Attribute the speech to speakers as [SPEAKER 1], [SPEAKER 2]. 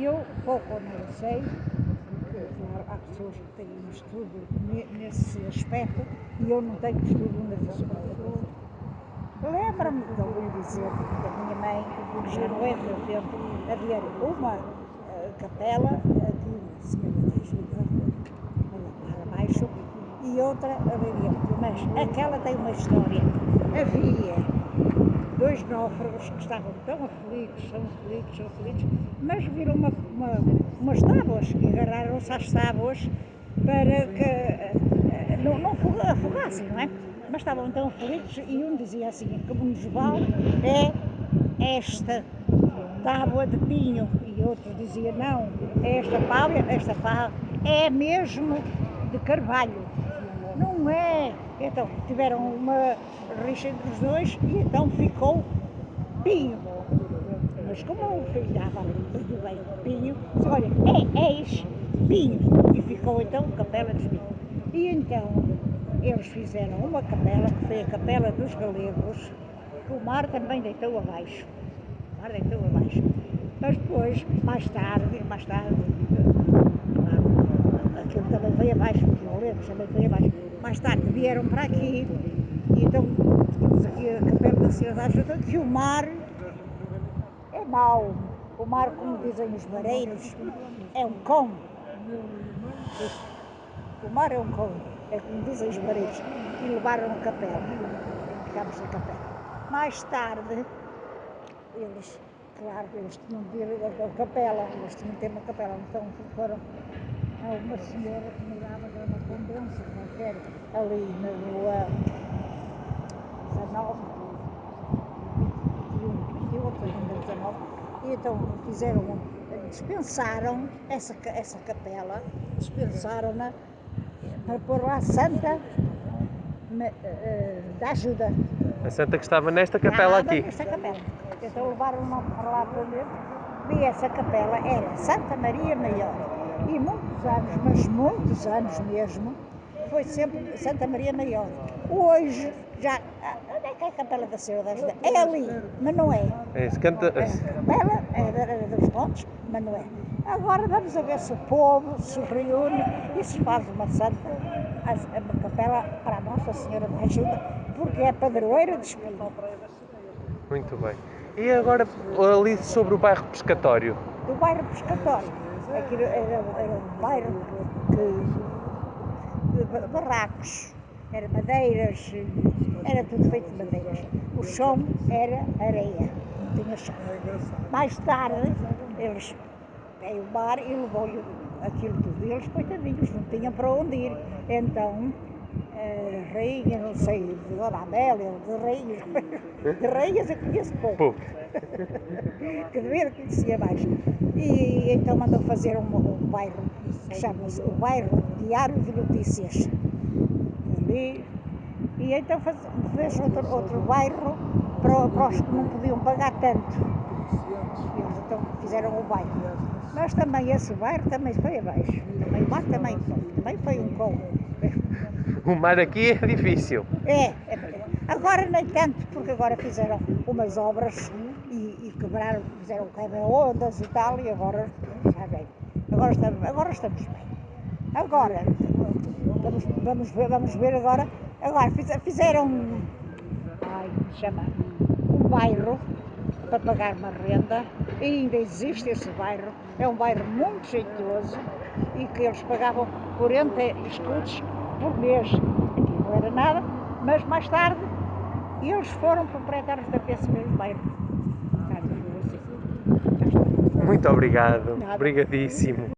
[SPEAKER 1] eu pouco analisei, porque há pessoas que têm um estudo nesse aspecto e eu não tenho estudo nesse aspecto. Lembro-me de ouvir dizer que a minha mãe, já não é do meu tempo, havia uma capela aqui na Senhora da Ajuda, lá abaixo, e outra havia, mas aquela tem uma história. Havia dois náufragos que estavam tão aflitos, mas viram umas tábuas e agarraram-se às tábuas para que não afogassem, não é? Mas estavam tão aflitos e um dizia assim, como nos vale é esta tábua de pinho, e outro dizia não, é esta pá é mesmo de carvalho. Não é? Então tiveram uma rixa entre os dois e então ficou pinho. Mas como o filho dava muito bem pinho, disse, olha, és pinho. E ficou então Capela dos Pinhos. E então eles fizeram uma capela, que foi a Capela dos Galegos, que o mar também deitou abaixo. O mar deitou abaixo. Mas depois, mais tarde, aquilo também veio abaixo, os Galegos também veio abaixo. Mais tarde vieram para aqui, e então temos aqui a Capela da Senhora da Ajuda, que o mar é mau. O mar, como dizem os mareiros, é um cão. O mar é um cão, é como dizem os mareiros. E levaram a capela. Ficámos na capela. Mais tarde, eles tinham de ir a capela, eles tinham de ter uma capela, então foram a uma senhora que morava na Condência, qualquer, ali na rua 19, 19, e então dispensaram essa capela, dispensaram-na para pôr lá a Santa da Ajuda.
[SPEAKER 2] A santa que estava nesta capela aqui.
[SPEAKER 1] Nesta capela. Então levaram-na para lá para dentro, e essa capela era Santa Maria Maior. E muitos anos, mas muitos anos mesmo, foi sempre Santa Maria Maior. Hoje, já, onde é que é a Capela da Senhora da Ajuda? É ali, mas não é.
[SPEAKER 2] Se canta...
[SPEAKER 1] A capela era dos Montes, mas não é. Agora vamos a ver se o povo se reúne e se faz uma capela para a Nossa Senhora da Ajuda, porque é padroeira de Espinho.
[SPEAKER 2] Muito bem. E agora ali sobre o bairro Pescatório?
[SPEAKER 1] Do bairro Pescatório. Aquilo era um bairro de barracos, era madeiras, era tudo feito de madeiras. O chão era areia, não tinha chão. Mais tarde, eles veio o mar e levou-lhe aquilo tudo. E eles, coitadinhos, não tinham para onde ir. Então, a rainha, não sei, de Dona Amélia, de rainhas eu conheço pouco. Que devia conhecia mais. E então mandou fazer um bairro que chama-se o bairro Diário de Notícias. Ali. E então fez outro bairro para os que não podiam pagar tanto. Eles então fizeram o bairro. Mas também esse bairro também foi abaixo. Também o mar também foi um cão.
[SPEAKER 2] O mar aqui é difícil.
[SPEAKER 1] Agora nem tanto, porque agora fizeram umas obras e quebraram, fizeram quebra-ondas e tal, e agora já bem. Agora estamos bem. Agora, vamos ver agora. Agora fizeram um bairro para pagar uma renda, e ainda existe esse bairro. É um bairro muito jeitoso e que eles pagavam 40 escudos por mês. Aqui não era nada, mas mais tarde eles foram proprietários desse mesmo bairro.
[SPEAKER 2] Muito obrigado. Obrigadíssimo.